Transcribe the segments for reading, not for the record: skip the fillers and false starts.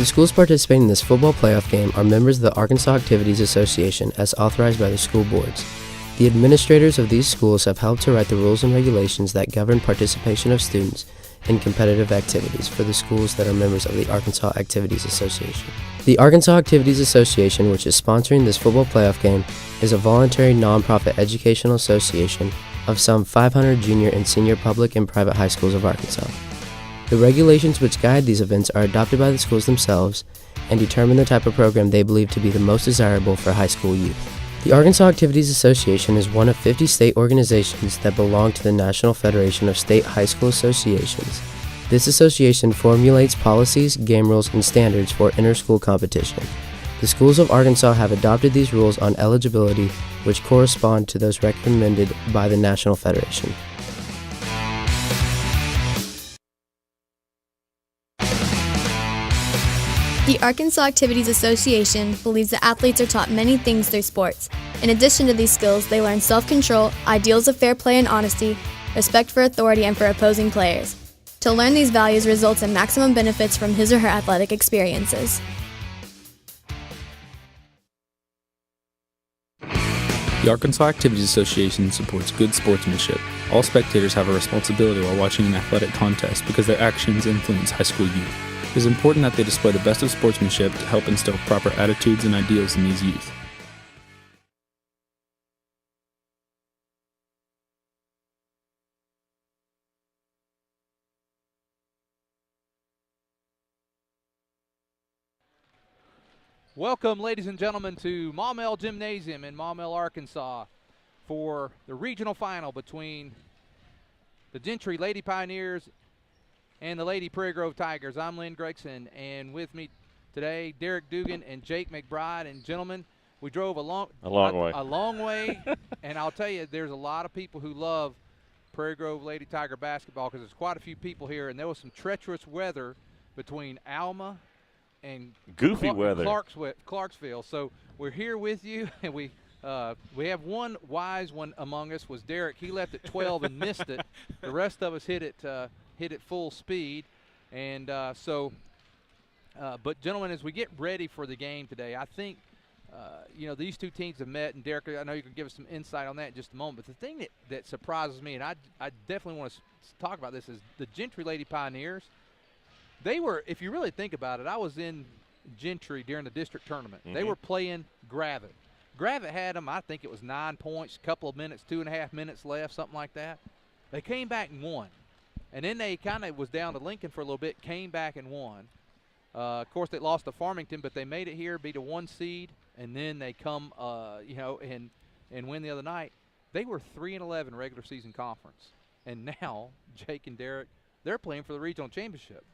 The schools participating in this football playoff game are members of the Arkansas Activities Association as authorized by the school boards. The administrators of these schools have helped to write the rules and regulations that govern participation of students in competitive activities for the schools that are members of the Arkansas Activities Association. The Arkansas Activities Association, which is sponsoring this football playoff game, is a voluntary nonprofit educational association of some 500 junior and senior public and private high schools of Arkansas. The regulations which guide these events are adopted by the schools themselves and determine the type of program they believe to be the most desirable for high school youth. The Arkansas Activities Association is one of 50 state organizations that belong to the National Federation of State High School Associations. This association formulates policies, game rules, and standards for inter-school competition. The schools of Arkansas have adopted these rules on eligibility, which correspond to those recommended by the National Federation. The Arkansas Activities Association believes that athletes are taught many things through sports. In addition to these skills, they learn self-control, ideals of fair play and honesty, respect for authority and for opposing players. To learn these values results in maximum benefits from his or her athletic experiences. The Arkansas Activities Association supports good sportsmanship. All spectators have a responsibility while watching an athletic contest because their actions influence high school youth. It is important that they display the best of sportsmanship to help instill proper attitudes and ideals in these youth. Welcome, ladies and gentlemen, to Maumelle Gymnasium in Maumelle, Arkansas for the regional final between the Gentry Lady Pioneers and the Lady Prairie Grove Tigers. I'm Lynn Gregson, and with me today, Derek Dugan and Jake McBride. And gentlemen, we drove a long way, and I'll tell you, there's a lot of people who love Prairie Grove Lady Tiger basketball because there's quite a few people here, and there was some treacherous weather between Alma and goofy weather, Clarksville. So we're here with you, and we have one wise one among us was Derek. He left at 12 and missed it. The rest of us hit it full speed, and but gentlemen, as we get ready for the game today, I think these two teams have met, and Derek, I know you can give us some insight on that in just a moment. But the thing that surprises me, and I definitely want to talk about this, is the Gentry Lady Pioneers. They were, if you really think about it, I was in Gentry during the district tournament. Mm-hmm. They were playing Gravett. Gravett had them, I think it was 9 points, a couple of minutes, 2.5 minutes left, something like that. They came back and won. And then they kind of was down to Lincoln for a little bit, came back and won. Of course, they lost to Farmington, but they made it here, beat a 1 seed, and then they come, and win the other night. They were 3-11 regular season conference. And now, Jake and Derek, they're playing for the regional championship.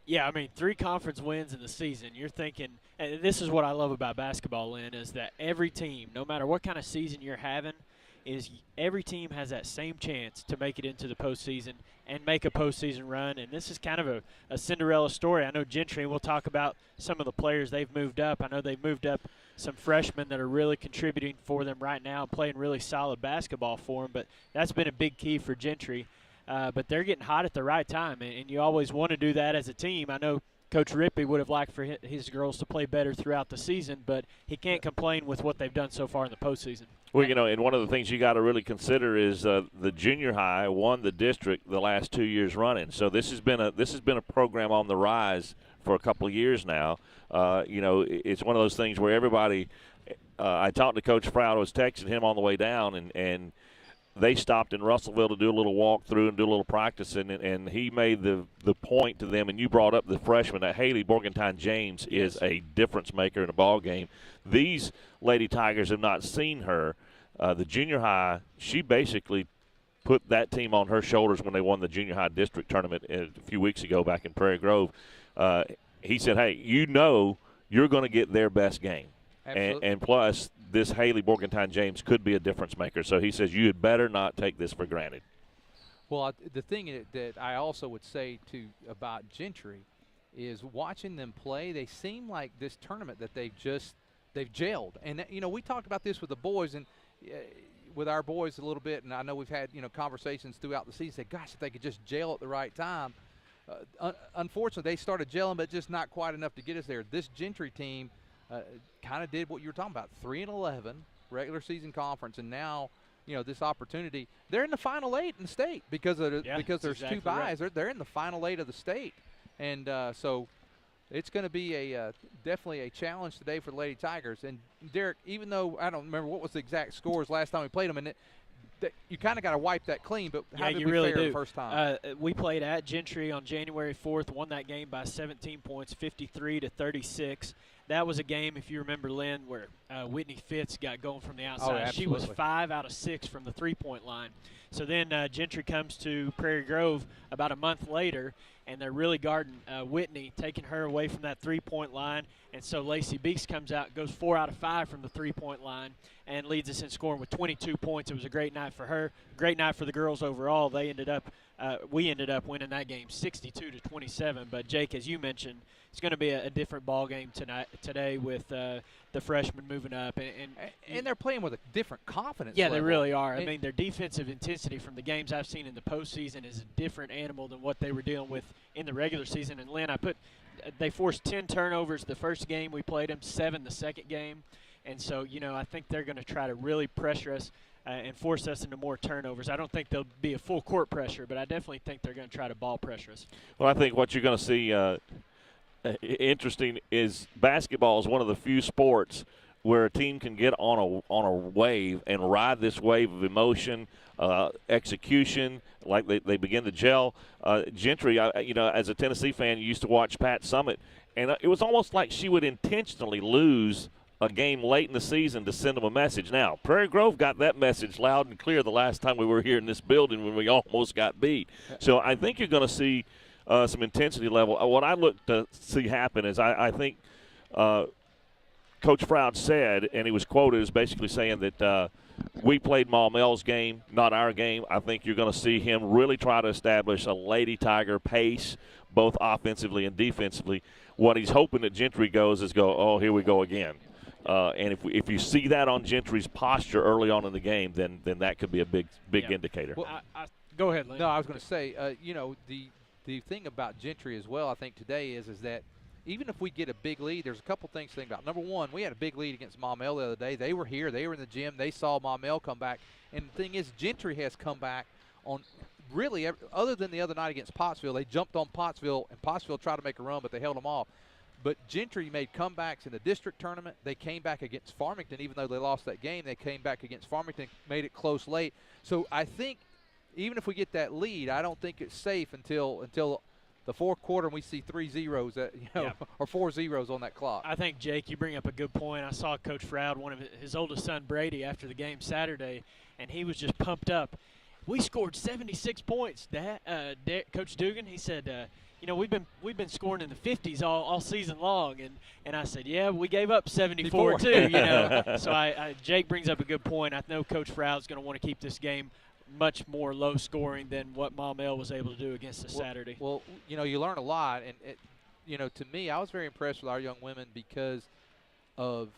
Yeah, I mean, 3 conference wins in the season. You're thinking, and this is what I love about basketball, Lynn, is that every team, no matter what kind of season you're having, is every team has that same chance to make it into the postseason and make a postseason run. And this is kind of a Cinderella story. I know Gentry, we'll talk about some of the players they've moved up. I know they've moved up some freshmen that are really contributing for them right now and playing really solid basketball for them. But that's been a big key for Gentry. But they're getting hot at the right time, and you always want to do that as a team. I know Coach Rippey would have liked for his girls to play better throughout the season, but he can't complain with what they've done so far in the postseason. Well, and one of the things you got to really consider is the junior high won the district the last 2 years running. So this has been a program on the rise for a couple of years now. It's one of those things where everybody. I talked to Coach Proud. I was texting him on the way down, and they stopped in Russellville to do a little walkthrough and do a little practice, and he made the point to them, and you brought up the freshman, that Haley Morgantown-James is a difference maker in a ball game. These Lady Tigers have not seen her. The junior high, she basically put that team on her shoulders when they won the junior high district tournament a few weeks ago back in Prairie Grove. He said, hey, you're going to get their best game. And plus, this Haley Morgantown-James could be a difference maker. So he says you had better not take this for granted. Well, the thing that I also would say about Gentry is watching them play, they seem like this tournament that they've gelled. And, we talked about this with the boys and with our boys a little bit, and I know we've had, conversations throughout the season. Say, gosh, if they could just gel at the right time. unfortunately, they started gelling, but just not quite enough to get us there. This Gentry team kind of did what you were talking about, 3-11 regular season conference, and now this opportunity. They're in the final 8 in the state because there's exactly 2 byes. Right. They're in the final 8 of the state, and so it's going to be definitely a challenge today for the Lady Tigers. And Derek, even though I don't remember what was the exact scores last time we played them, and you kind of got to wipe that clean, but how did we fare the first time? We played at Gentry on January 4th, won that game by 17 points, 53-36. That was a game, if you remember, Lynn, where Whitney Fitz got going from the outside. Oh, she was 5 out of 6 from the three-point line. So then Gentry comes to Prairie Grove about a month later, and they're really guarding Whitney, taking her away from that three-point line. And so Lacey Beeks comes out, goes 4 out of 5 from the three-point line, and leads us in scoring with 22 points. It was a great night for her, great night for the girls overall. We ended up winning that game 62-27. But Jake, as you mentioned, it's going to be a different ball game today with the freshmen moving up, and they're playing with a different confidence. Yeah, level. They really are. I mean, their defensive intensity from the games I've seen in the postseason is a different animal than what they were dealing with in the regular season. And Lynn, they forced 10 turnovers the first game we played them, 7 the second game, and so I think they're going to try to really pressure us and force us into more turnovers. I don't think they'll be a full court pressure, but I definitely think they're going to try to ball pressure us. Well, I think what you're going to see interesting is basketball is one of the few sports where a team can get on a wave and ride this wave of emotion, execution, like they begin to gel. Gentry, as a Tennessee fan, you used to watch Pat Summitt, and it was almost like she would intentionally lose a game late in the season to send them a message. Now, Prairie Grove got that message loud and clear the last time we were here in this building when we almost got beat. So I think you're going to see some intensity level. What I look to see happen is I think Coach Froud said, and he was quoted as basically saying that we played Maumell's game, not our game. I think you're going to see him really try to establish a Lady Tiger pace, both offensively and defensively. What he's hoping that Gentry goes is oh, here we go again. And if you see that on Gentry's posture early on in the game, then that could be a big indicator. Well, go ahead, Lynn. No, I was going to say, the thing about Gentry as well, I think today is that even if we get a big lead, there's a couple things to think about. Number one, we had a big lead against Maumelle the other day. They were here. They were in the gym. They saw Maumelle come back. And the thing is, Gentry has come back on really, other than the other night against Pottsville, they jumped on Pottsville, and Pottsville tried to make a run, but they held them off. But Gentry made comebacks in the district tournament. They came back against Farmington. Even though they lost that game, they came back against Farmington, made it close late. So I think even if we get that lead, I don't think it's safe until the fourth quarter and we see 3 zeros or 4 zeros on that clock. I think, Jake, you bring up a good point. I saw Coach Froud, one of his oldest son, Brady, after the game Saturday, and he was just pumped up. We scored 76 points, Coach Dugan. He said, we've been scoring in the 50s all season long, and I said, yeah, we gave up 74 too. So Jake brings up a good point. I know Coach Froud's going to want to keep this game much more low scoring than what Maumelle was able to do against us Saturday. Well, you learn a lot, and to me, I was very impressed with our young women because of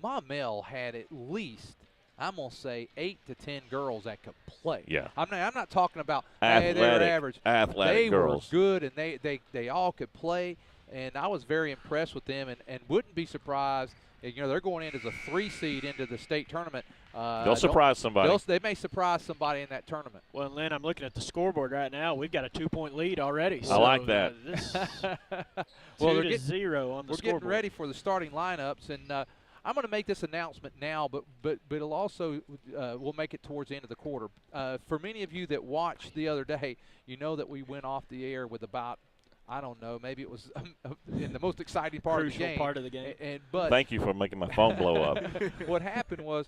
Maumelle had at least, I'm gonna say, 8 to 10 girls that could play. Yeah. I'm not talking about athletic, they were average. Athletic girls. They were good, and they all could play, and I was very impressed with them, and wouldn't be surprised. They're going in as a 3 seed into the state tournament. They'll surprise somebody. They may surprise somebody in that tournament. Well, Lynn, I'm looking at the scoreboard right now. We've got a 2-point lead already. I like that. Well, 2-0 on the scoreboard. We're getting ready for the starting lineups, and I'm going to make this announcement now, but it'll also we'll make it towards the end of the quarter. For many of you that watched the other day, you know that we went off the air with about, I don't know, maybe it was in the most exciting part of the game. Crucial part of the game. But thank you for making my phone blow up. What happened was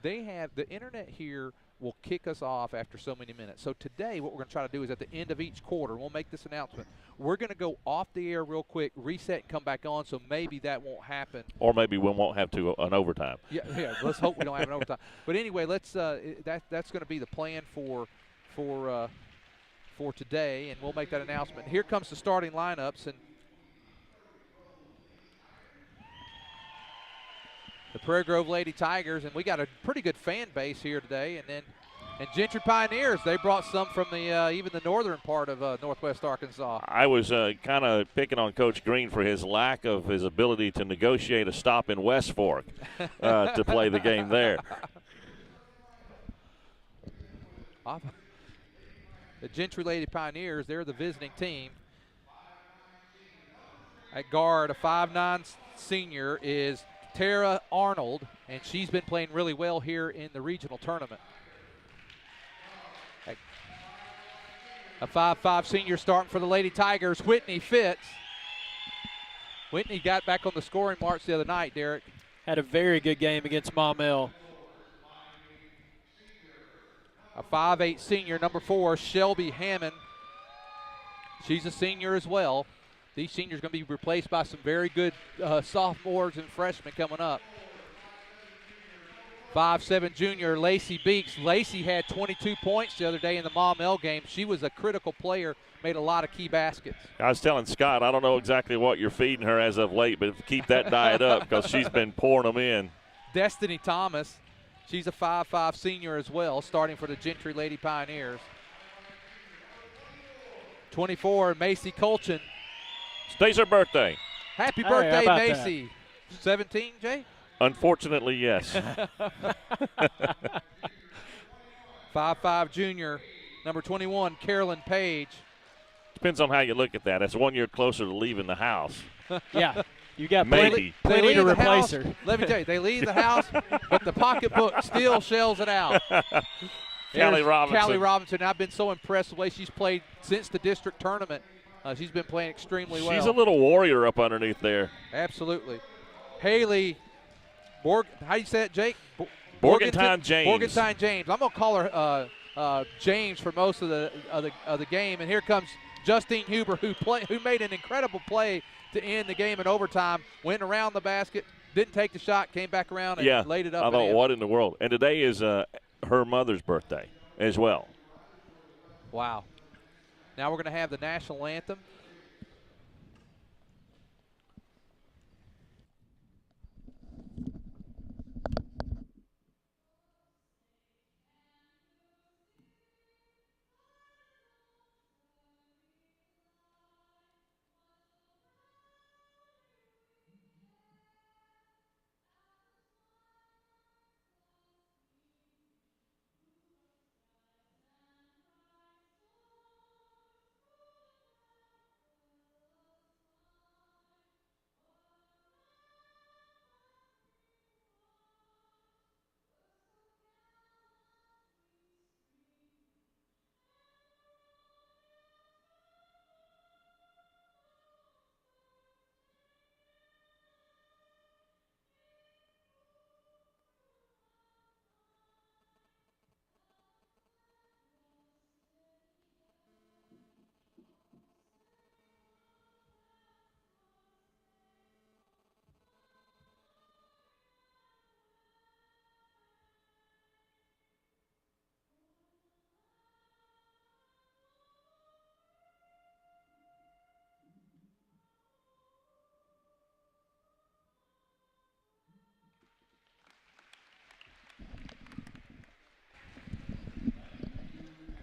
the internet here will kick us off after so many minutes. So today what we're going to try to do is at the end of each quarter, we'll make this announcement. We're going to go off the air real quick, reset, and come back on, so maybe that won't happen. Or maybe we won't have an overtime. Yeah, let's hope we don't have an overtime. But anyway, let's that's going to be the plan for today, and we'll make that announcement. Here comes the starting lineups, and the Prairie Grove Lady Tigers, and we got a pretty good fan base here today. And then And Gentry Pioneers, they brought some from the even the northern part of northwest Arkansas. I was kind of picking on Coach Green for his lack of his ability to negotiate a stop in West Fork to play the game there. The Gentry Lady Pioneers, they're the visiting team. At guard, a 5'9" senior is Tara Arnold, and she's been playing really well here in the regional tournament. A 5'5" senior starting for the Lady Tigers, Whitney Fitz. Whitney got back on the scoring march the other night, Derek. Had a very good game against Maumelle. A 5'8" senior, number 4, Shelby Hammond. She's a senior as well. These seniors are going to be replaced by some very good sophomores and freshmen coming up. 5'7" junior, Lacey Beeks. Lacey had 22 points the other day in the Maumelle game. She was a critical player, made a lot of key baskets. I was telling Scott, I don't know exactly what you're feeding her as of late, but keep that diet up because she's been pouring them in. Destiny Thomas, she's a 5'5" senior as well, starting for the Gentry Lady Pioneers. 24, Macy Colchin. Today's her birthday. Happy Hey, birthday, how about Macy. 17, Jay? Unfortunately, yes. 5'5" junior, number 21, Carolyn Page. Depends on how you look at that. That's 1 year closer to leaving the house. Yeah, you got Maybe. plenty to the replace house. her. Let me tell you, they leave the house, but the pocketbook still shells it out. Callie There's Robinson. Callie Robinson. I've been so impressed with the way she's played since the district tournament. She's been playing extremely well. She's a little warrior up underneath there. Absolutely. Haley, how do you say it, Jake? Morgantown James. Morgantown James. I'm going to call her James for most of the game. And here comes Justine Huber, who made an incredible play to end the game in overtime. Went around the basket, didn't take the shot, came back around and laid it up. I thought, and in. what in the world? And today is her mother's birthday as well. Wow. Now we're going to have the national anthem.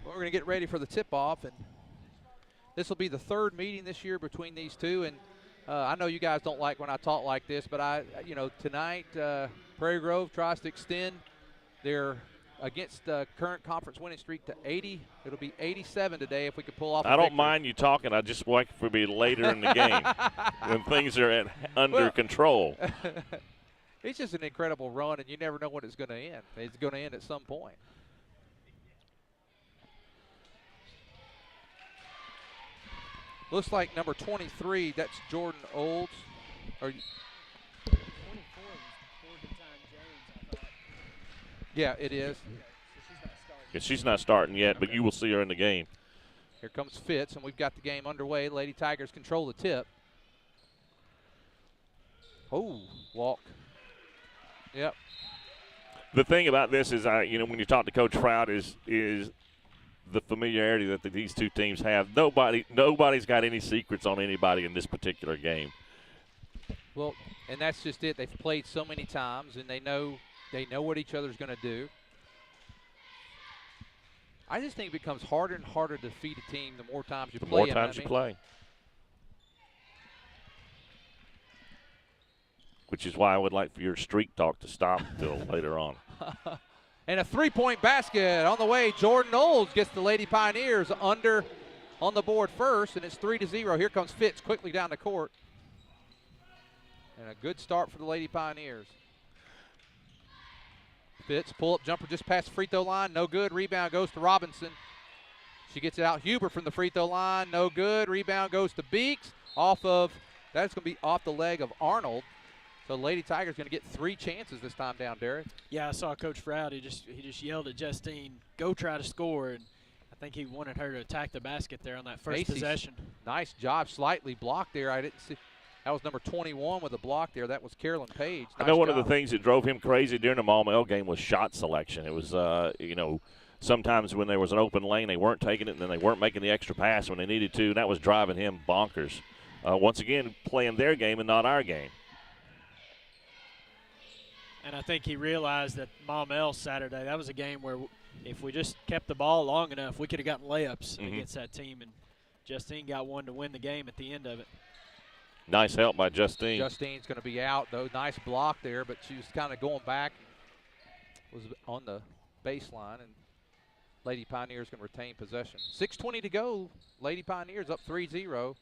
We're going to get ready for the tip-off, and this will be the third meeting this year between these two. And I know you guys don't like when I talk like this, but tonight Prairie Grove tries to extend their against current conference winning streak to 80. It'll be 87 today if we could pull off. I don't mind you talking. I just want it to be later in the game when things are under control. It's just an incredible run, and you never know when it's going to end. It's going to end at some point. Looks like number 23, that's Jordan Olds. 24 was Morgantown James, I thought. Yeah, it is. Yeah, she's not starting yet, but you will see her in the game. Here comes Fitz, and we've got the game underway. Lady Tigers control the tip. Oh, walk. Yep. The thing about this is, when you talk to Coach Proud, is the familiarity that these two teams have. Nobody's got any secrets on anybody in this particular game. Well, and that's just it. They've played so many times, and they know what each other's going to do. I just think it becomes harder and harder to defeat a team the more times you play. The more times you play. Which is why I would like for your streak talk to stop until later on. And a three-point basket on the way. Jordan Olds gets the Lady Pioneers under on the board first, and it's 3-0. Here comes Fitz quickly down the court. And a good start for the Lady Pioneers. Fitz, pull-up jumper just past the free throw line. No good. Rebound goes to Robinson. She gets it out. Huber from the free throw line. No good. Rebound goes to Beeks. That's going to be off the leg of Arnold. So Lady Tigers going to get 3 chances this time down, Derek. Yeah, I saw Coach Froud. He just yelled at Justine, "Go try to score!" And I think he wanted her to attack the basket there on that first possession. Nice job, slightly blocked there. I didn't see. That was number 21 with a block there. That was Carolyn Page. I know one of the things that drove him crazy during the Maumelle game was shot selection. It was, sometimes when there was an open lane, they weren't taking it, and then they weren't making the extra pass when they needed to, and that was driving him bonkers. Once again, playing their game and not our game. And I think he realized that Maumelle Saturday, that was a game where if we just kept the ball long enough, we could have gotten layups against that team. And Justine got one to win the game at the end of it. Nice help by Justine. Justine's going to be out, though. Nice block there, but she was kind of going back. Was on the baseline, and Lady Pioneers going to retain possession. 6:20 to go. Lady Pioneers up 3-0.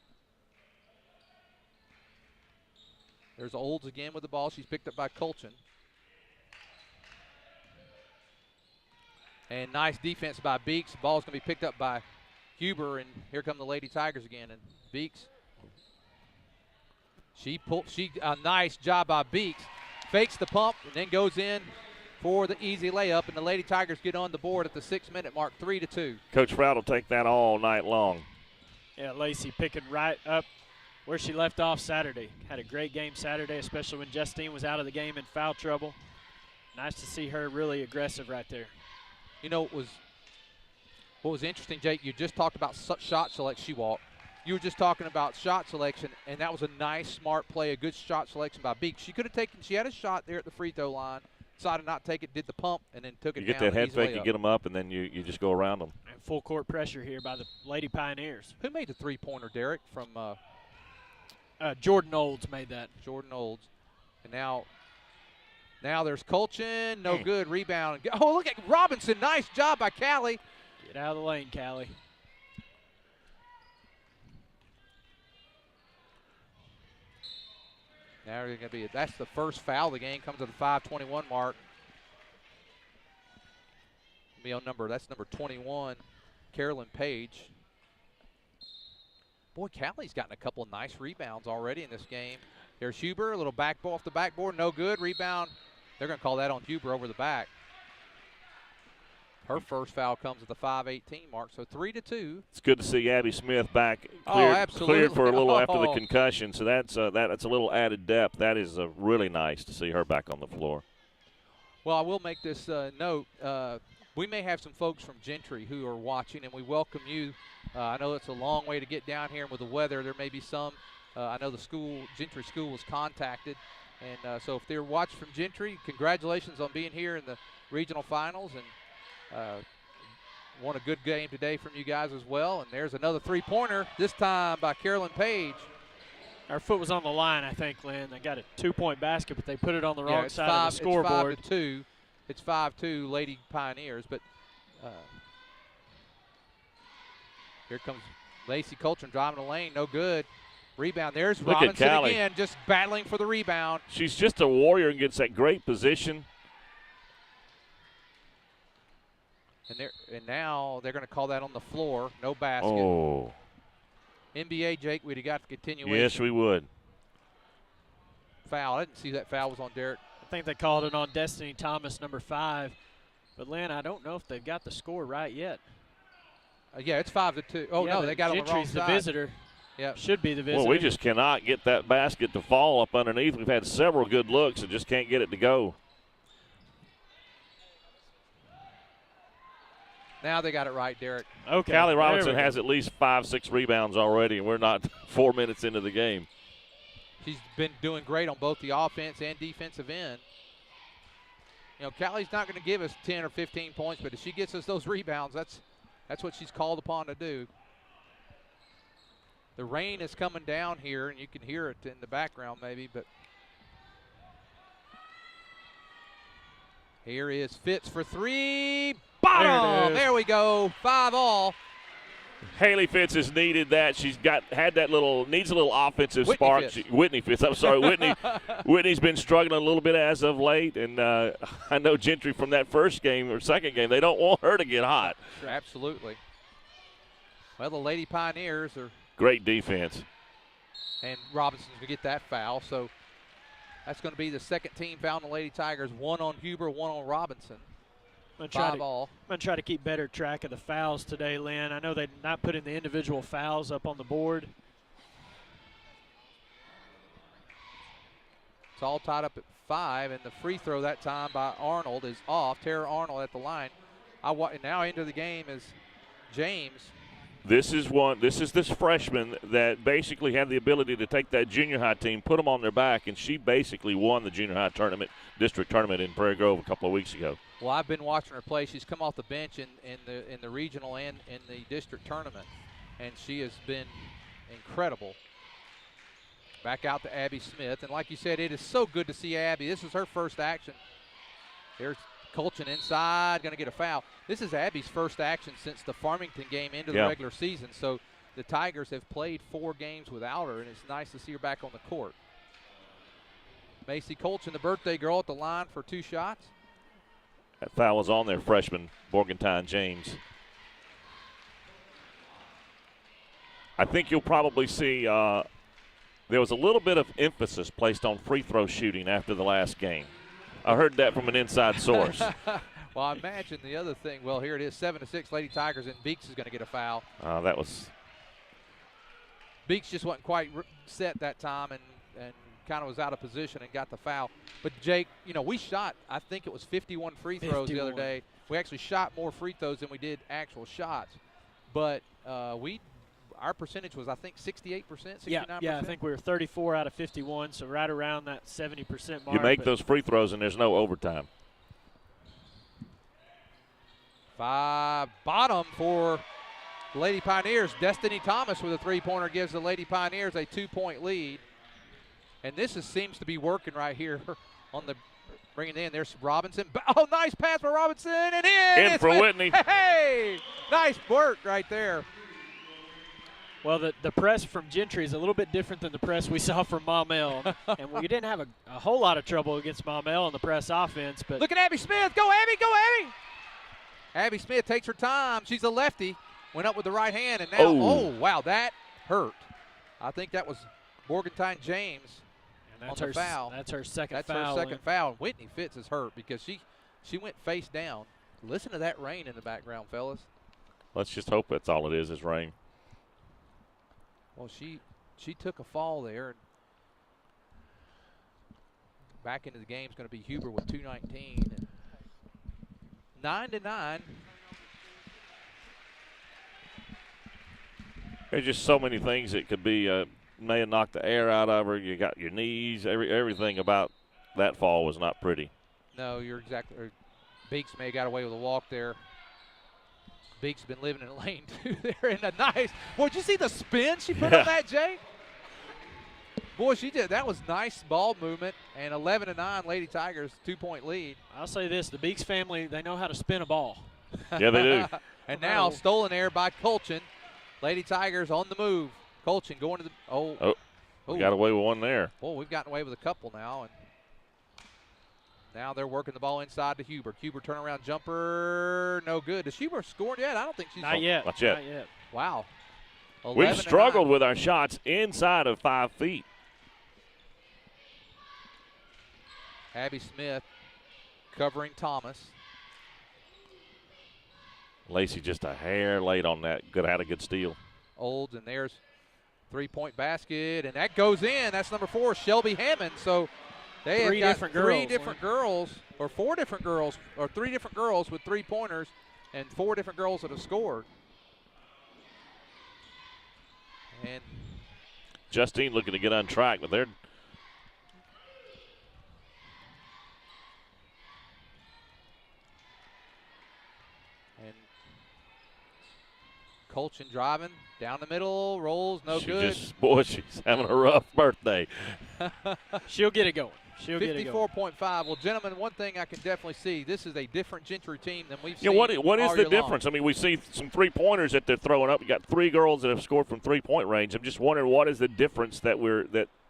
There's Olds again with the ball. She's picked up by Colchin. And nice defense by Beeks. Ball's going to be picked up by Huber, and here come the Lady Tigers again. And Beeks, a nice job by Beeks. Fakes the pump and then goes in for the easy layup, and the Lady Tigers get on the board at the 6-minute mark, 3-2. Coach Froud will take that all night long. Yeah, Lacey picking right up where she left off Saturday. Had a great game Saturday, especially when Justine was out of the game in foul trouble. Nice to see her really aggressive right there. You know, what was interesting, Jake, you just talked about shot selection. You were just talking about shot selection, and that was a nice, smart play, a good shot selection by Beeks. She had a shot there at the free throw line, decided not to take it, did the pump, and then took it down. You get that head fake, you get them up, and then you just go around them. And full court pressure here by the Lady Pioneers. Who made the three-pointer, Derek, from Jordan Olds made that. Jordan Olds. And now there's Colchin, no good, rebound. Oh, look at Robinson, nice job by Callie. Get out of the lane, Callie. Now they're going to that's the first foul of the game, comes at the 5:21 mark. That's number 21, Carolyn Page. Boy, Callie's gotten a couple of nice rebounds already in this game. There's Huber, a little back ball off the backboard, no good, rebound. They're going to call that on Huber over the back. Her first foul comes at the 5:18 mark, so 3-2. It's good to see Abby Smith back Absolutely. cleared for a little after the concussion, so that's a little added depth. That is really nice to see her back on the floor. Well, I will make this note. We may have some folks from Gentry who are watching, and we welcome you. I know it's a long way to get down here, and with the weather, there may be some. I know the Gentry School was contacted, and so if they're watching from Gentry, congratulations on being here in the regional finals, and won a good game today from you guys as well. And there's another three-pointer, this time by Carolyn Page. Our foot was on the line, I think, Lynn. They got a 2-point basket, but they put it on the wrong side of the scoreboard. It's 5-2 Lady Pioneers, but here comes Lacey Coltrane driving the lane, no good. Rebound, there's Robinson again, just battling for the rebound. She's just a warrior and gets that great position. And now they're going to call that on the floor, no basket. Oh. NBA, Jake, we'd have got the continuation. Yes, we would. Foul. I didn't see that foul was on Derek. I think they called it on Destiny Thomas, number 5. But, Lynn, I don't know if they've got the score right yet. Yeah, it's 5-2. Oh, yeah, no, they got it on the wrong side. Gentry's the visitor. Yeah, should be the visitor. Well, we just cannot get that basket to fall up underneath. We've had several good looks and just can't get it to go. Now they got it right, Derek. Okay. Callie Robinson has at least 5-6 rebounds already, and we're not 4 minutes into the game. She's been doing great on both the offense and defensive end. You know, Callie's not going to give us 10 or 15 points, but if she gets us those rebounds, That's what she's called upon to do. The rain is coming down here, and you can hear it in the background maybe, but here is Fitz for three. Bottom! There we go. 5-all. Haley Fitz has needed that. She's had that needs a little offensive spark. Whitney Fitz. I'm sorry, Whitney. Whitney's been struggling a little bit as of late, and I know Gentry from that first game or second game, they don't want her to get hot. Absolutely. Well, the Lady Pioneers are great defense, and Robinson's gonna get that foul. So that's going to be the second team foul on the Lady Tigers. One on Huber, one on Robinson. I'm going to try to keep better track of the fouls today, Lynn. I know they're not putting the individual fouls up on the board. It's all tied up at 5, and the free throw that time by Arnold is off. Tara Arnold at the line. Now into the game is James. This is this freshman that basically had the ability to take that junior high team, put them on their back, and she basically won the junior high district tournament in Prairie Grove a couple of weeks ago. Well, I've been watching her play. She's come off the bench in the regional and in the district tournament, and she has been incredible. Back out to Abby Smith, and like you said, it is so good to see Abby. This is her first action. There's Colchin inside, going to get a foul. This is Abby's first action since the Farmington game into the regular season, so the Tigers have played 4 games without her, and it's nice to see her back on the court. Macy Colchin, the birthday girl, at the line for 2 shots. That foul was on their freshman, Morgantown James. I think you'll probably see there was a little bit of emphasis placed on free throw shooting after the last game. I heard that from an inside source. Well, I imagine the other thing, well, here it is, 7-6 Lady Tigers, and Beeks is going to get a foul. Beeks just wasn't quite set that time and kind of was out of position and got the foul. But, Jake, we shot, I think it was 51 free throws the other day. We actually shot more free throws than we did actual shots. But our percentage was, I think, 68%, 69%. Yeah, I think we were 34 out of 51, so right around that 70% mark. You make those free throws, and there's no overtime. 5, bottom for the Lady Pioneers. Destiny Thomas with a 3-pointer gives the Lady Pioneers a 2-point lead. And this seems to be working right here on the bringing in. There's Robinson. Oh, nice pass for Robinson, and in for Whitney. Hey, nice work right there. Well, the press from Gentry is a little bit different than the press we saw from Maumelle. And we didn't have a whole lot of trouble against Maumelle on the press offense. But look at Abby Smith. Go, Abby, go, Abby. Abby Smith takes her time. She's a lefty. Went up with the right hand, and now, oh wow, that hurt. I think that was Morgantown James on the foul. That's her second foul. foul. That's her second foul. Whitney Fitz is hurt because she went face down. Listen to that rain in the background, fellas. Let's just hope that's all it is rain. Well, she took a fall there. And back into the game is going to be Huber with 2:19. 9-9. There's just so many things that could be may have knocked the air out of her. You got your knees. Everything about that fall was not pretty. No, you're exactly. Beeks may have got away with a walk there. Beeks been living in lane 2 there, and a nice. Boy, did you see the spin she put on that, Jake? Boy, she did. That was nice ball movement, and 11-9 Lady Tigers 2-point lead. I'll say this: the Beeks family, they know how to spin a ball. Yeah, they do. And now stolen air by Colchin. Lady Tigers on the move. Colchin going to the we got away with one there. Oh, we've gotten away with a couple now, and now they're working the ball inside to Huber. Huber turnaround jumper, no good. Has Huber scored yet? I don't think she's not yet. Not yet. Not yet. Wow. We've struggled with our shots inside of 5 feet. Abby Smith covering Thomas. Lacey just a hair late on that. Had a good steal. Olds, and there's 3-point basket, and that goes in. That's number 4, Shelby Hammond. So they have got 3 different girls, or 4 different girls, or 3 different girls with 3-pointers, and 4 different girls that have scored. And Justine looking to get on track, but they're Colchin driving down the middle, rolls, no good. She's having a rough birthday. She'll get it going. She'll get it going. 54.5. Well, gentlemen, one thing I can definitely see, this is a different Gentry team than we've Yeah, seen what is all the year long. difference? I mean, we see some three-pointers that they're throwing up. You got 3 girls that have scored from three-point range. I'm just wondering what is the difference that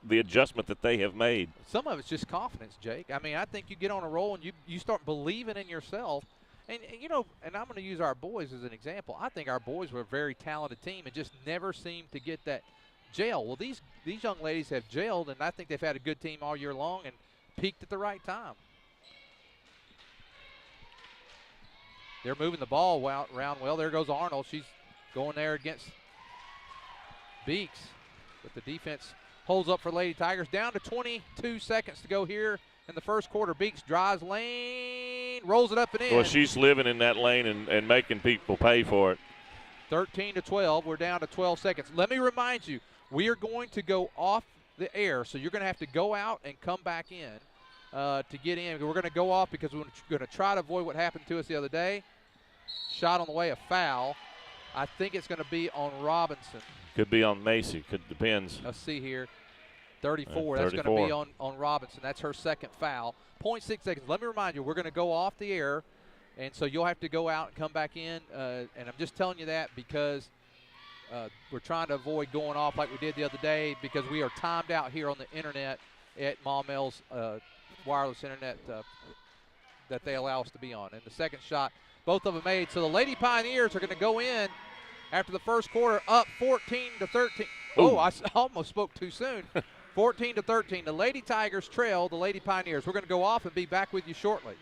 the adjustment that they have made. Some of it's just confidence, Jake. I mean, I think you get on a roll and you start believing in yourself. And and I'm going to use our boys as an example. I think our boys were a very talented team and just never seemed to get that gel. Well, these young ladies have gelled, and I think they've had a good team all year long and peaked at the right time. They're moving the ball around well. There goes Arnold. She's going there against Beeks. But the defense holds up for Lady Tigers. Down to 22 seconds to go here in the first quarter. Beeks drives lane, rolls it up and in. Well, she's living in that lane and making people pay for it. 13-12. We're down to 12 seconds. Let me remind you, we are going to go off the air, so you're going to have to go out and come back in to get in. We're going to go off because we're going to try to avoid what happened to us the other day. Shot on the way, a foul. I think it's going to be on Robinson. Could be on Macy. Depends. Let's see here. 34. 34. That's going to be on Robinson. That's her second foul. 0.6 seconds. Let me remind you, we're going to go off the air, and so you'll have to go out and come back in. And I'm just telling you that because we're trying to avoid going off like we did the other day because we are timed out here on the internet at Maumell's wireless internet that they allow us to be on. And the second shot, both of them made. So the Lady Pioneers are going to go in after the first quarter up 14-13. Oh, I almost spoke too soon. 14-13. The Lady Tigers trail the Lady Pioneers. We're going to go off and be back with you shortly.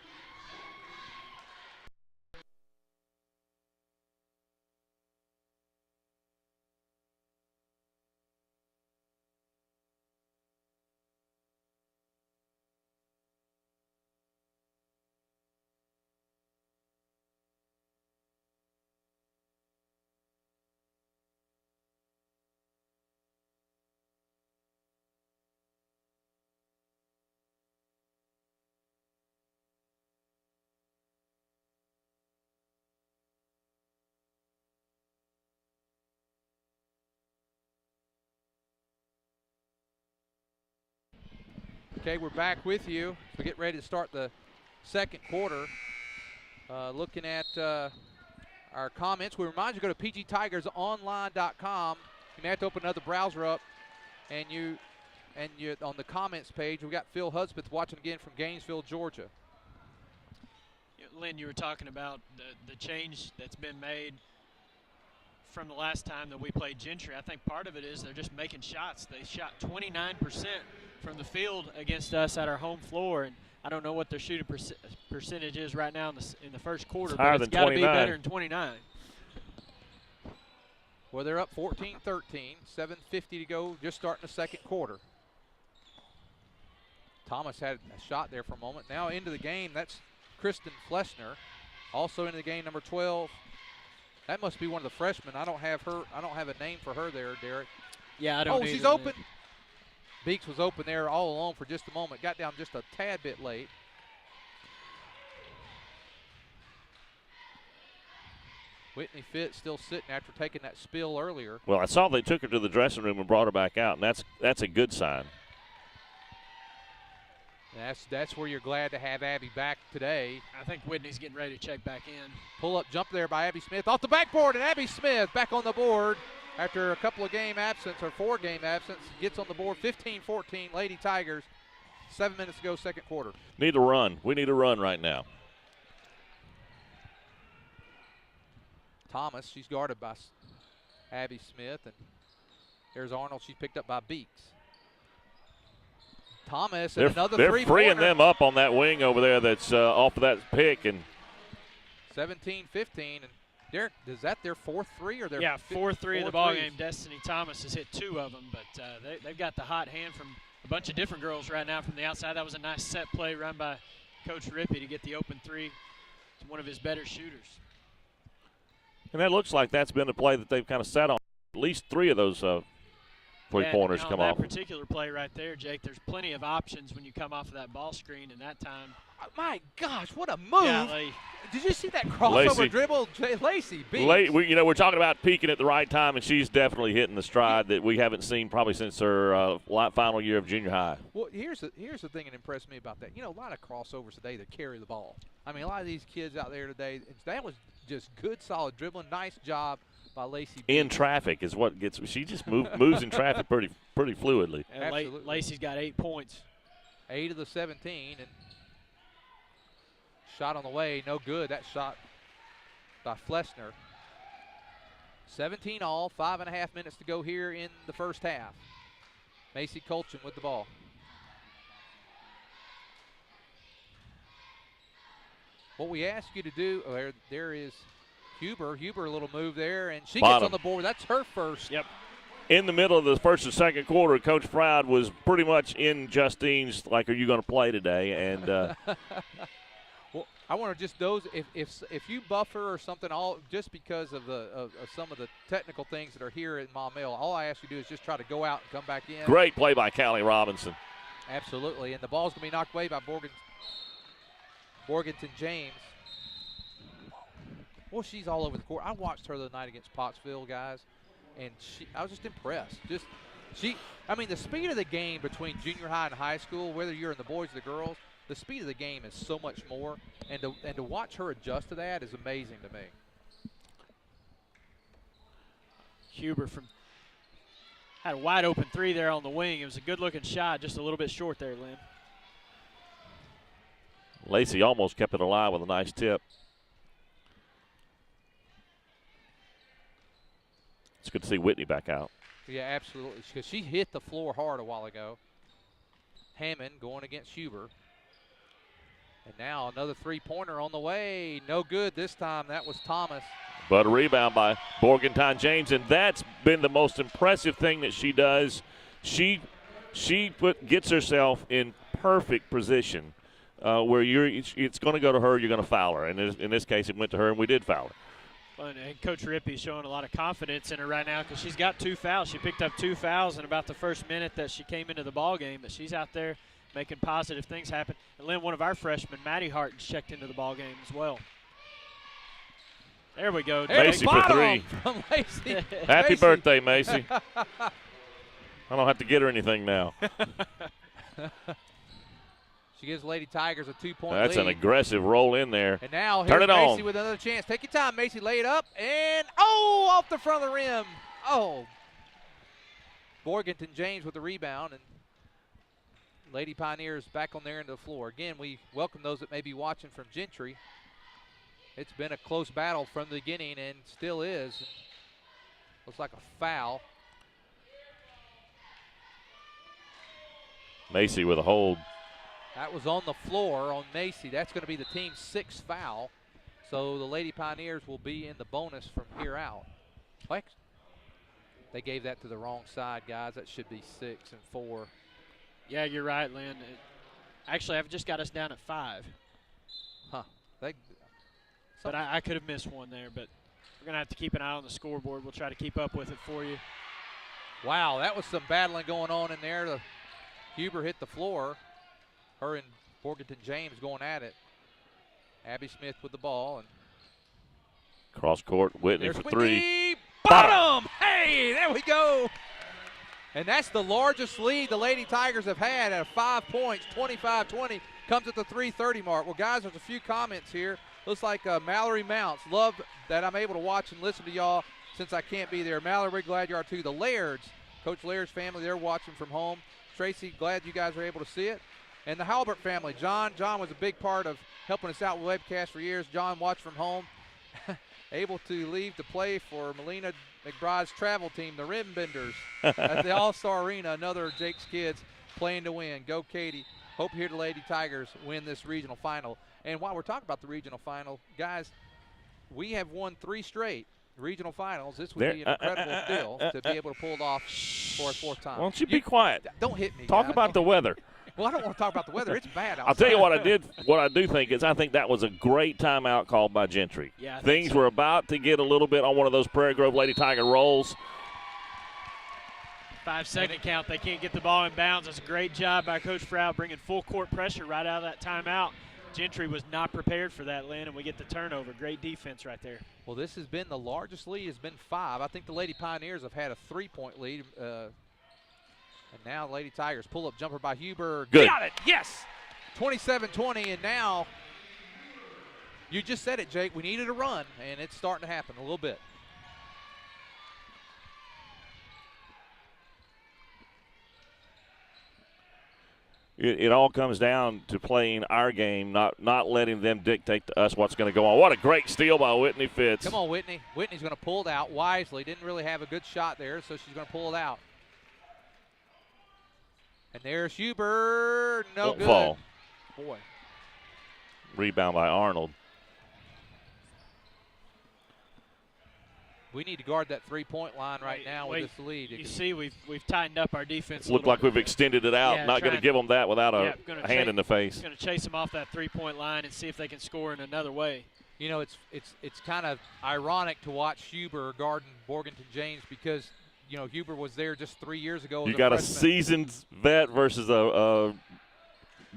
Okay, we're back with you. We get ready to start the second quarter. Looking at our comments, we remind you to go to pgtigersonline.com. You may have to open another browser up, and you on the comments page, we got Phil Hudspeth watching again from Gainesville, Georgia. Lynn, you were talking about the change that's been made from the last time that we played Gentry. I think part of it is they're just making shots. They shot 29% from the field against us at our home floor, and I don't know what their shooting percentage is right now in the first quarter, but it's got to be better than 29. Well, they're up 14-13, 7:50 to go, just starting the second quarter. Thomas had a shot there for a moment. Now into the game, that's Kristen Fleshner. Also into the game, number 12. That must be one of the freshmen. I don't have a name for her there, Derek. Yeah, I don't. Oh, she's open. Beeks was open there all alone for just a moment. Got down just a tad bit late. Whitney Fitz still sitting after taking that spill earlier. Well, I saw they took her to the dressing room and brought her back out, and that's a good sign. That's where you're glad to have Abby back today. I think Whitney's getting ready to check back in. Pull-up jump there by Abby Smith. Off the backboard, and Abby Smith back on the board after a couple of game absence or 4-game absence. Gets on the board, 15-14, Lady Tigers. 7 minutes to go, second quarter. Need a run. We need a run right now. Thomas, she's guarded by Abby Smith, and there's Arnold. She's picked up by Beeks. Thomas and another three-pointer. They're freeing them up on that wing over there that's off of that pick. And 17-15. And Derek, is that their fourth three or their 4-3 of the ball game? Destiny Thomas has hit 2 of them, but they've got the hot hand from a bunch of different girls right now from the outside. That was a nice set play run by Coach Rippey to get the open 3. It's one of his better shooters. And that looks like that's been a play that they've kind of sat on. At least 3 of those three-pointers come off. That particular play right there, Jake, there's plenty of options when you come off of that ball screen, and that time. My gosh, what a move. Yeah, did you see that crossover dribble? Lacey beat. We're talking about peaking at the right time, and she's definitely hitting the stride that we haven't seen probably since her final year of junior high. Well, here's the thing that impressed me about that. A lot of crossovers today that carry the ball. I mean, a lot of these kids out there today, that was just good, solid dribbling. Nice job by Lacey. In traffic is what gets – she just moves in traffic pretty fluidly. And Lacey's got 8 points. 8 of the 17, and shot on the way, no good. That shot by Flessner. 17 all, 5.5 minutes to go here in the first half. Macy Colchin with the ball. What we ask you to do, there is Huber. Huber, a little move there, and she gets on the board. That's her first. Yep. In the middle of the first and second quarter, Coach Proud was pretty much in Justine's, like, are you going to play today? And well, I want to just if you buffer or something, just because of some of the technical things that are here in Maumelle, all I ask you to do is just try to go out and come back in. Great play by Callie Robinson. Absolutely, and the ball's going to be knocked away by Morganton James. Well, she's all over the court. I watched her the other night against Pottsville, guys, and I was just impressed. The speed of the game between junior high and high school, whether you're in the boys or the girls, the speed of the game is so much more, and to watch her adjust to that is amazing to me. Huber had a wide open three there on the wing. It was a good-looking shot, just a little bit short there, Lynn. Lacey almost kept it alive with a nice tip. It's good to see Whitney back out. Yeah, absolutely, because she hit the floor hard a while ago. Hammond going against Huber. And now another three-pointer on the way. No good this time. That was Thomas. But a rebound by Morgantown James, and that's been the most impressive thing that she does. She gets herself in perfect position where it's going to go to her, you're going to foul her. And in this case, it went to her, and we did foul her. And Coach Rippey's showing a lot of confidence in her right now because she's got 2 fouls. She picked up 2 fouls in about the first minute that she came into the ball game, but she's out there making positive things happen. And Lynn, one of our freshmen, Maddie Hart, checked into the ball game as well. There we go. Macy for 3. From Lacey. Happy birthday, Macy. I don't have to get her anything now. She gives Lady Tigers a 2-point That's lead. an aggressive roll in there. And now Turn here's it Macy on. with another chance. Take your time, Macy. Lay it up. And, off the front of the rim. Morganton James with the rebound. And Lady Pioneers back on there into the floor. Again, we welcome those that may be watching from Gentry. It's been a close battle from the beginning and still is. Looks like a foul. Macy with a hold. That was on the floor on Macy. That's going to be the team's 6th foul. So the Lady Pioneers will be in the bonus from here out. They gave that to the wrong side, guys. That should be 6 and 4. Yeah, you're right, Lynn. Actually, I've just got us down at 5. Huh. But I could have missed one there, but we're going to have to keep an eye on the scoreboard. We'll try to keep up with it for you. Wow, that was some battling going on in there. Huber hit the floor. Her and Morganton James going at it. Abby Smith with the ball. And cross court, Whitney for 3. Bottom! Hey, there we go. And that's the largest lead the Lady Tigers have had at 5 points, 25-20. Comes at the 3:30 mark. Well, guys, there's a few comments here. Looks like Mallory Mounts. Love that I'm able to watch and listen to y'all since I can't be there. Mallory, we're glad you are too. The Lairds, Coach Laird's family, they're watching from home. Tracy, glad you guys are able to see it. And the Halbert family, John was a big part of helping us out with webcast for years. John watched from home, able to leave to play for Melina McBride's travel team, the Rim Benders, at the All-Star Arena. Another of Jake's kids playing to win. Go, Katie. Hope to hear the Lady Tigers win this regional final. And while we're talking about the regional final, guys, we have won 3 straight regional finals. This would be an incredible deal to be able to pull it off for a 4th time. Why don't you be quiet? Don't hit me. Talk guys. about the weather. Well, I don't want to talk about the weather. It's bad outside. I'll tell you what I do think is I think that was a great timeout called by Gentry. Yeah, Things were about to get a little bit on one of those Prairie Grove Lady Tiger rolls. 5-second count. They can't get the ball in bounds. That's a great job by Coach Froud bringing full court pressure right out of that timeout. Gentry was not prepared for that, Lynn, and we get the turnover. Great defense right there. Well, this has been the largest lead. Has been 5. I think the Lady Pioneers have had a 3-point lead. And now Lady Tigers pull-up jumper by Huber. Good. Got it. Yes. 27-20, and now you just said it, Jake. We needed a run, and it's starting to happen a little bit. It all comes down to playing our game, not letting them dictate to us what's going to go on. What a great steal by Whitney Fitz. Come on, Whitney. Whitney's going to pull it out wisely. Didn't really have a good shot there, so she's going to pull it out. And there's Huber. No Won't good. fall. Boy. Rebound by Arnold. We need to guard that three-point line right now with this lead. You see, we've tightened up our defense. Look like we've extended it out. Yeah, not going to give them that without a hand in the face. Going to chase them off that three-point line and see if they can score in another way. You know, it's kind of ironic to watch Huber guarding Morganton James because, you know, Huber was there just 3 years ago. You got a seasoned vet versus a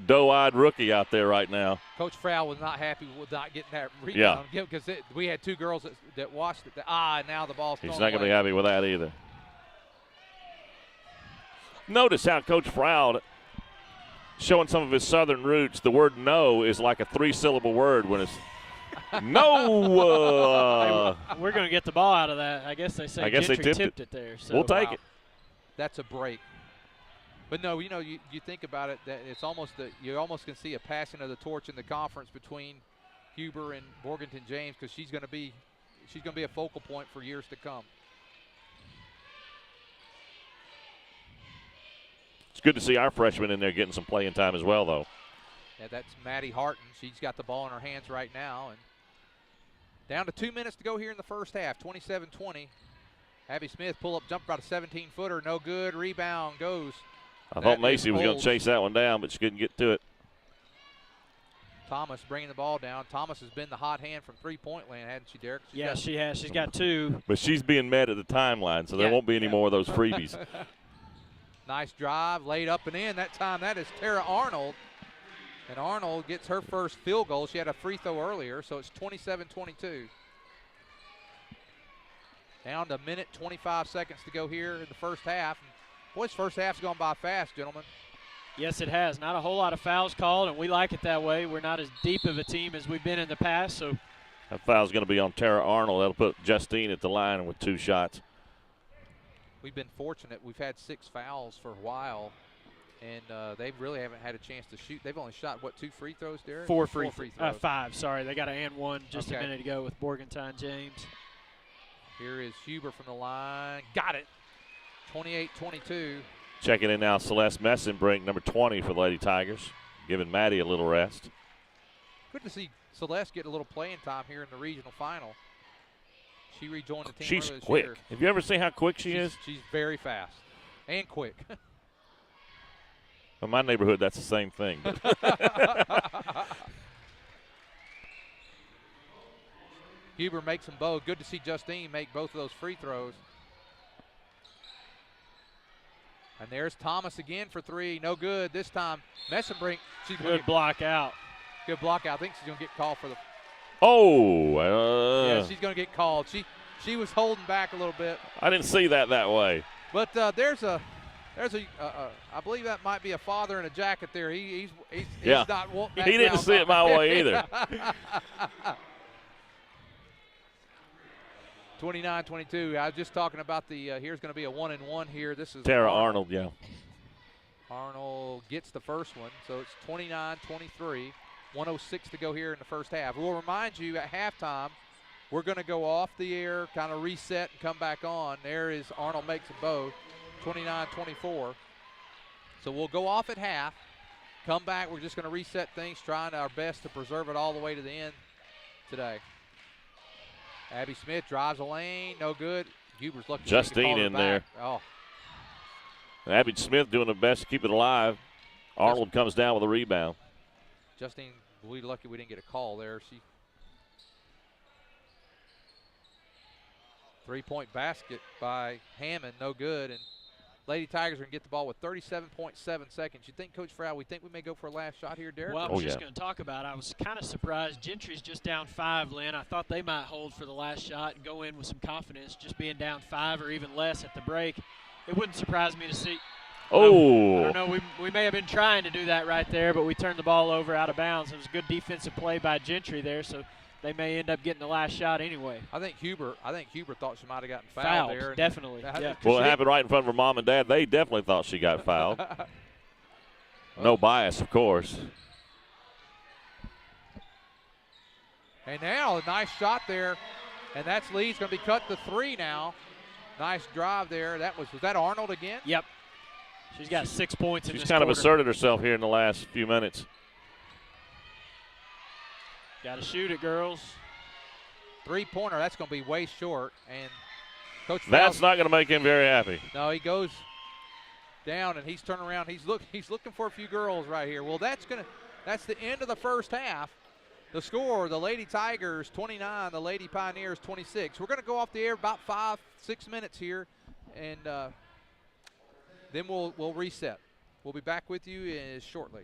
doe-eyed rookie out there right now. Coach Froud was not happy with not getting that rebound because we had two girls that watched it. And now the ball's thrown He's not going to away. be happy with that either. Notice how Coach Froud, showing some of his southern roots, the word no is like a 3-syllable word when it's no. We're going to get the ball out of that. I guess they say Gentry tipped it there. So. We'll take it. That's a break. But no, you know, you think about it, that it's almost you almost can see a passing of the torch in the conference between Huber and Morganton James because she's going to be a focal point for years to come. It's good to see our freshman in there getting some playing time as well, though. Yeah, that's Maddie Harton. She's got the ball in her hands right now, and down to 2 minutes to go here in the first half. 27-20. Abby Smith pull up jumper about a 17-footer, no good. Rebound goes. I thought Macy was going to chase that one down, but she couldn't get to it. Thomas bringing the ball down. Thomas has been the hot hand from three-point land, hasn't she, Derek? She has. She's got 2. But she's being met at the timeline, so there won't be any more of those freebies. Nice drive, laid up and in. That time, that is Tara Arnold. And Arnold gets her first field goal. She had a free throw earlier, so it's 27-22. Down to a minute, 25 seconds to go here in the first half. Boys, first half's gone by fast, gentlemen. Yes, it has. Not a whole lot of fouls called, and we like it that way. We're not as deep of a team as we've been in the past. So that foul's going to be on Tara Arnold. That'll put Justine at the line with 2 shots. We've been fortunate. We've had 6 fouls for a while, and they really haven't had a chance to shoot. They've only shot, 2 free throws, Derek? 4 free throws. 5, sorry. They got an and one just a minute ago with Morganton James. Here is Huber from the line. Got it. 28-22. Checking in now, Celeste Messenbrink, number 20 for the Lady Tigers, giving Maddie a little rest. Good to see Celeste get a little playing time here in the regional final. She rejoined the team. She's earlier this quick. year. Have you ever seen how quick she is? She's very fast and quick. In my neighborhood, that's the same thing. Huber makes them both. Good to see Justine make both of those free throws. And there's Thomas again for 3. No good this time. Messenbrink. Good block out. Good block out. I think she's going to get called for the. Yeah, she's going to get called. She was holding back a little bit. I didn't see that way. But there's a I believe that might be a father in a jacket there. He's not wanting that. He didn't see it my way either. 29-22. I was just talking about the here's going to be a 1-and-1 here. This is Tara Arnold, yeah. Arnold gets the first one, so it's 29-23. 1:06 to go here in the first half. We'll remind you at halftime, we're going to go off the air, kind of reset and come back on. There is Arnold makes them both, 29-24. So we'll go off at half, come back. We're just going to reset things, trying our best to preserve it all the way to the end today. Abby Smith drives a lane, no good. Huber's lucky. Justine in there. Oh. Abby Smith doing the best to keep it alive. Arnold comes down with a rebound. Justine, we're lucky we didn't get a call there. She 3-point basket by Hammond, no good. And Lady Tigers are going to get the ball with 37.7 seconds. You think, Coach Frow, we think we may go for a last shot here, Derek? Well, I was just going to talk about it. I was kind of surprised. Gentry's just down 5, Lynn. I thought they might hold for the last shot and go in with some confidence, just being down 5 or even less at the break. It wouldn't surprise me to see. Oh. I don't know. We may have been trying to do that right there, but we turned the ball over out of bounds. It was a good defensive play by Gentry there, so they may end up getting the last shot anyway. I think Huber thought she might have gotten fouled there. Definitely. Yeah. Well, it happened right in front of her mom and dad. They definitely thought she got fouled. No bias, of course. And now a nice shot there, and that's Lee's going to be cut to 3 now. Nice drive there. Was that Arnold again? Yep. She's got 6 points in this She's kind of quarter. asserted herself here in the last few minutes. Got to shoot it, girls. 3-pointer. That's going to be way short. And Coach That's not going to make him very happy. No, he goes down and he's turning around. He's looking for a few girls right here. Well, that's the end of the first half. The score: the Lady Tigers 29, the Lady Pioneers 26. We're going to go off the air about 5-6 minutes here, and then we'll reset. We'll be back with you shortly.